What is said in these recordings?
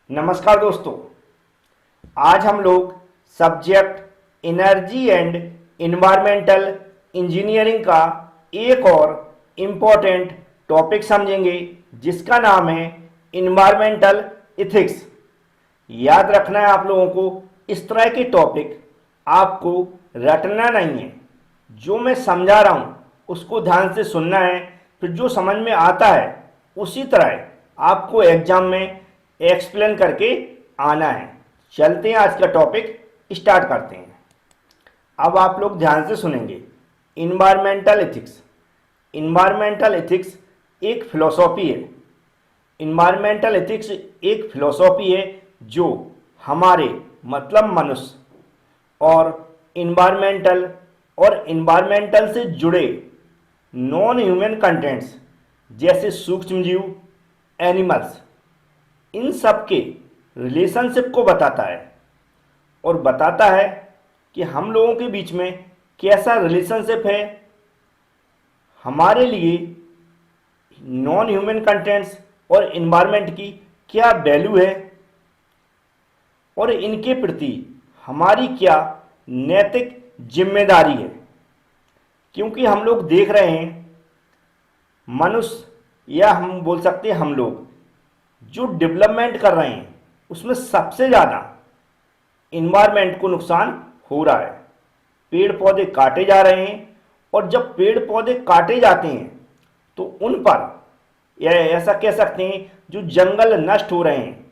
नमस्कार दोस्तों। आज हम लोग subject energy and environmental engineering का एक और इम्पोर्टेंट टॉपिक समझेंगे जिसका नाम है इन्वायरमेंटल इथिक्स। याद रखना है आप लोगों को, इस तरह के टॉपिक आपको रटना नहीं है। जो मैं समझा रहा हूँ उसको ध्यान से सुनना है, फिर जो समझ में आता है उसी तरह आपको एग्जाम में एक्सप्लेन करके आना है। चलते हैं, आज का टॉपिक स्टार्ट करते हैं। अब आप लोग ध्यान से सुनेंगे। Environmental ethics. इन्वायरमेंटल एथिक्स एक फिलॉसफी है। इन्वायरमेंटल एथिक्स एक फिलॉसफी है जो हमारे मतलब मनुष्य और इन्वायरमेंटल से जुड़े नॉन ह्यूमन कंटेंट्स जैसे सूक्ष्म जीव, एनिमल्स, इन सब के रिलेशनशिप को बताता है और बताता है कि हम लोगों के बीच में कैसा रिलेशनशिप है। हमारे लिए नॉन ह्यूमन कंटेंट्स और इन्वायरमेंट की क्या वैल्यू है और इनके प्रति हमारी क्या नैतिक जिम्मेदारी है। क्योंकि हम लोग देख रहे हैं, मनुष्य या हम बोल सकते हैं हम लोग जो डेवलपमेंट कर रहे हैं उसमें सबसे ज़्यादा इन्वायरमेंट को नुकसान हो रहा है। पेड़ पौधे काटे जा रहे हैं और जब पेड़ पौधे काटे जाते हैं तो उन पर, या ऐसा कह सकते हैं जो जंगल नष्ट हो रहे हैं,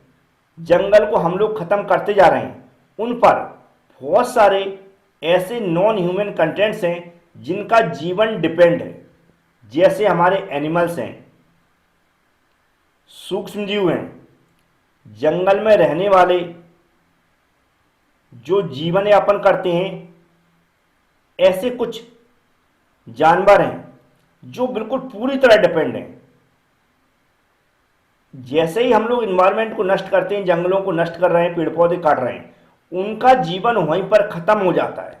जंगल को हम लोग ख़त्म करते जा रहे हैं, उन पर बहुत सारे ऐसे नॉन ह्यूमन कंटेंट्स हैं जिनका जीवन डिपेंड है। जैसे हमारे एनिमल्स हैं, सूक्ष्म जीव हैं, जंगल में रहने वाले जो जीवन यापन करते हैं, ऐसे कुछ जानवर हैं जो बिल्कुल पूरी तरह डिपेंड हैं। जैसे ही हम लोग इन्वायरमेंट को नष्ट करते हैं, जंगलों को नष्ट कर रहे हैं, पेड़ पौधे काट रहे हैं, उनका जीवन वहीं पर खत्म हो जाता है।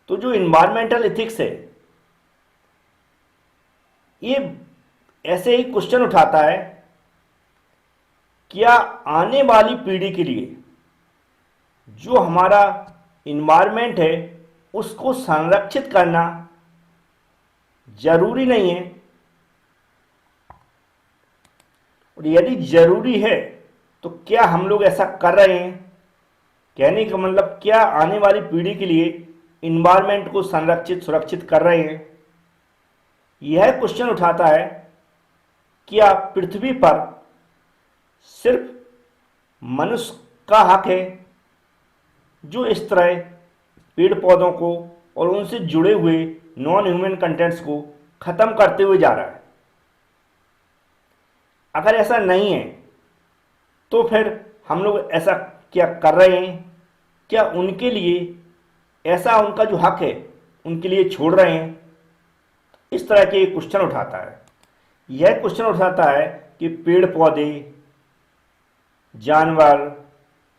तो जो इन्वायरमेंटल एथिक्स है ये ऐसे ही क्वेश्चन उठाता है, क्या आने वाली पीढ़ी के लिए जो हमारा इन्वायरमेंट है उसको संरक्षित करना जरूरी नहीं है, और यदि जरूरी है तो क्या हम लोग ऐसा कर रहे हैं। कहने का मतलब, क्या आने वाली पीढ़ी के लिए इन्वायरमेंट को संरक्षित सुरक्षित कर रहे हैं। यह क्वेश्चन उठाता है, क्या पृथ्वी पर सिर्फ मनुष्य का हक है जो इस तरह पेड़ पौधों को और उनसे जुड़े हुए नॉन ह्यूमन कंटेंट्स को खत्म करते हुए जा रहा है। अगर ऐसा नहीं है तो फिर हम लोग ऐसा क्या कर रहे हैं, क्या उनके लिए ऐसा उनका जो हक है उनके लिए छोड़ रहे हैं। इस तरह के क्वेश्चन उठाता है। यह क्वेश्चन उठाता है कि पेड़ पौधे, जानवर,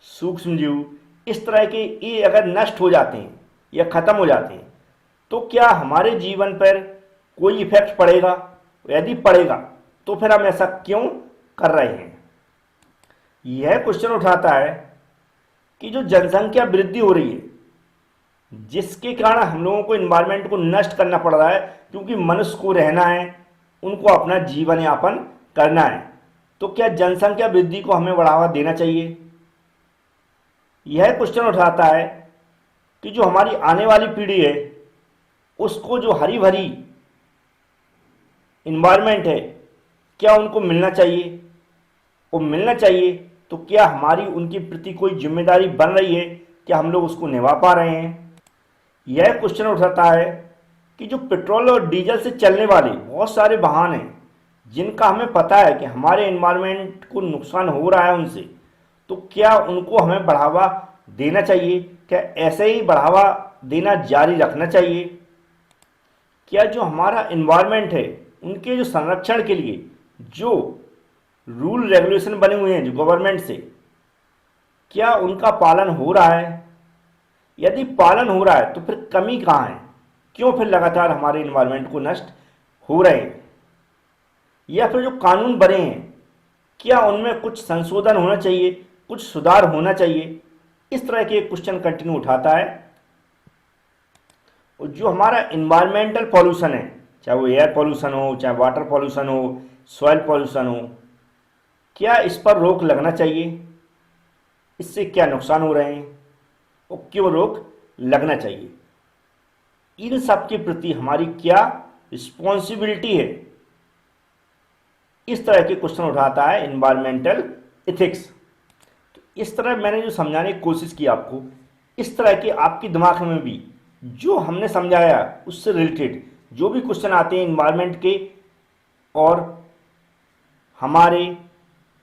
सूक्ष्म जीव, इस तरह के ये अगर नष्ट हो जाते हैं या ख़त्म हो जाते हैं तो क्या हमारे जीवन पर कोई इफेक्ट पड़ेगा। यदि पड़ेगा तो फिर हम ऐसा क्यों कर रहे हैं। यह क्वेश्चन उठाता है कि जो जनसंख्या वृद्धि हो रही है जिसके कारण हम लोगों को इन्वायरमेंट को नष्ट करना पड़ रहा है, क्योंकि मनुष्य को रहना है, उनको अपना जीवन यापन करना है, तो क्या जनसंख्या वृद्धि को हमें बढ़ावा देना चाहिए। यह क्वेश्चन उठाता है कि जो हमारी आने वाली पीढ़ी है उसको जो हरी भरी इन्वायरमेंट है क्या उनको मिलना चाहिए। वो मिलना चाहिए तो क्या हमारी उनके प्रति कोई जिम्मेदारी बन रही है, क्या हम लोग उसको निभा पा रहे हैं। यह क्वेश्चन उठाता है कि जो पेट्रोल और डीजल से चलने वाले बहुत सारे वाहन हैं जिनका हमें पता है कि हमारे एनवायरनमेंट को नुकसान हो रहा है उनसे, तो क्या उनको हमें बढ़ावा देना चाहिए, क्या ऐसे ही बढ़ावा देना जारी रखना चाहिए। क्या जो हमारा एनवायरनमेंट है उनके जो संरक्षण के लिए जो रूल रेगुलेशन बने हुए हैं जो गवर्नमेंट से, क्या उनका पालन हो रहा है। यदि पालन हो रहा है तो फिर कमी कहाँ है, क्यों फिर लगातार हमारे एनवायरनमेंट को नष्ट हो रहे हैं। या फिर जो कानून बने हैं क्या उनमें कुछ संशोधन होना चाहिए, कुछ सुधार होना चाहिए, इस तरह के क्वेश्चन कंटिन्यू उठाता है। और जो हमारा इन्वायरमेंटल पॉल्यूशन है, चाहे वो एयर पॉल्यूशन हो, चाहे वाटर पॉल्यूशन हो, सॉइल पॉल्यूशन हो, क्या इस पर रोक लगना चाहिए, इससे क्या नुकसान हो रहे हैं और क्यों रोक लगना चाहिए, इन सब के प्रति हमारी क्या रिस्पॉन्सिबिलिटी है, इस तरह के क्वेश्चन उठाता है इन्वायरमेंटल एथिक्स। तो इस तरह मैंने जो समझाने की कोशिश की आपको, इस तरह के आपके दिमाग में भी जो हमने समझाया उससे रिलेटेड जो भी क्वेश्चन आते हैं इन्वायरमेंट के और हमारे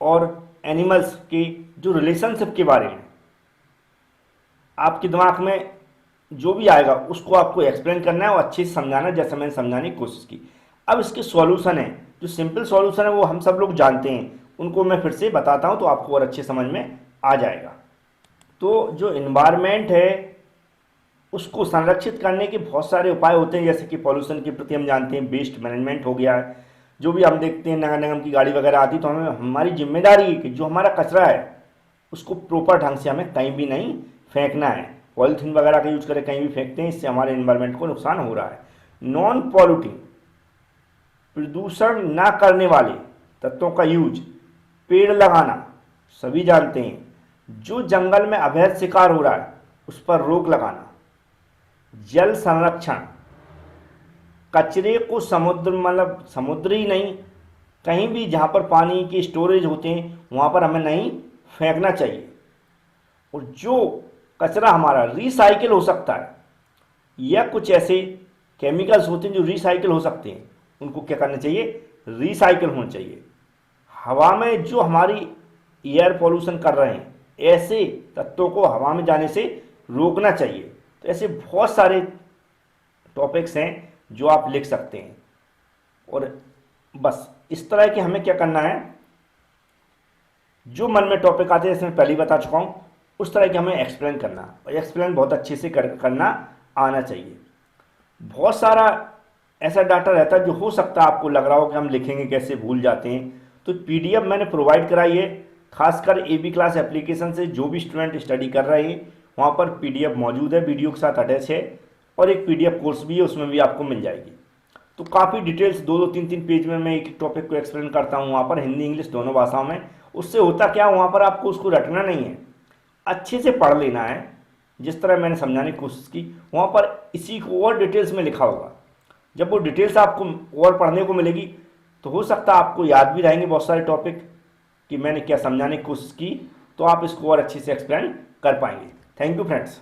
और एनिमल्स के जो रिलेशनशिप के बारे में, आपके दिमाग में जो भी आएगा उसको आपको एक्सप्लेन करना है और अच्छे से समझाना है, जैसे मैंने समझाने की कोशिश की। अब इसके सॉल्यूशन है, जो सिंपल सॉल्यूशन है वो हम सब लोग जानते हैं, उनको मैं फिर से बताता हूँ तो आपको और अच्छे समझ में आ जाएगा। तो जो इन्वायरमेंट है उसको संरक्षित करने के बहुत सारे उपाय होते हैं, जैसे कि पॉल्यूशन के प्रति हम जानते हैं वेस्ट मैनेजमेंट हो गया है। जो भी हम देखते हैं नगर निगम की गाड़ी वगैरह आती, तो हमें हमारी जिम्मेदारी है कि जो हमारा कचरा है उसको प्रॉपर ढंग से हमें कहीं भी नहीं फेंकना है। पॉलीथीन वगैरह का यूज करके कहीं भी फेंकते हैं, इससे हमारे इन्वायरमेंट को नुकसान हो रहा है। नॉन पॉल्यूटिंग, प्रदूषण ना करने वाले तत्वों का यूज, पेड़ लगाना, सभी जानते हैं। जो जंगल में अवैध शिकार हो रहा है उस पर रोक लगाना, जल संरक्षण, कचरे को समुद्र मतलब समुद्र ही नहीं, कहीं भी जहाँ पर पानी के स्टोरेज होते हैं वहाँ पर हमें नहीं फेंकना चाहिए। और जो कचरा हमारा रिसाइकिल हो सकता है या कुछ ऐसे केमिकल्स होते हैं जो रिसाइकिल हो सकते हैं, उनको क्या करना चाहिए, रिसाइकिल होना चाहिए। हवा में जो हमारी एयर पॉल्यूशन कर रहे हैं ऐसे तत्वों को हवा में जाने से रोकना चाहिए। तो ऐसे बहुत सारे टॉपिक्स हैं जो आप लिख सकते हैं। और बस इस तरह के हमें क्या करना है, जो मन में टॉपिक आते हैं जैसे मैं पहले ही बता चुका हूँ, उस तरह के हमें एक्सप्लेन करना, और एक्सप्लेन बहुत अच्छे से करना आना चाहिए। बहुत सारा ऐसा डाटा रहता है जो हो सकता है आपको लग रहा हो कि हम लिखेंगे कैसे, भूल जाते हैं। तो पीडीएफ मैंने प्रोवाइड कराई है, खासकर एबी क्लास एप्लीकेशन से जो भी स्टूडेंट स्टडी कर रहे हैं वहाँ पर पीडीएफ मौजूद है, वीडियो के साथ अटैच है, और एक पीडीएफ कोर्स भी है, उसमें भी आपको मिल जाएगी। तो काफ़ी डिटेल्स 2-2 3-3 पेज में मैं एक टॉपिक को एक्सप्लेन करता हूँ वहाँ पर, हिंदी इंग्लिश दोनों भाषाओं में। उससे होता क्या, वहाँ पर आपको उसको रटना नहीं है, अच्छे से पढ़ लेना है। जिस तरह मैंने समझाने की कोशिश की वहाँ पर इसी को और डिटेल्स में लिखा होगा। जब वो डिटेल्स आपको और पढ़ने को मिलेगी तो हो सकता है आपको याद भी रहेंगे बहुत सारे टॉपिक कि मैंने क्या समझाने की कोशिश की, तो आप इसको और अच्छे से एक्सप्लेन कर पाएंगे। Thank you friends.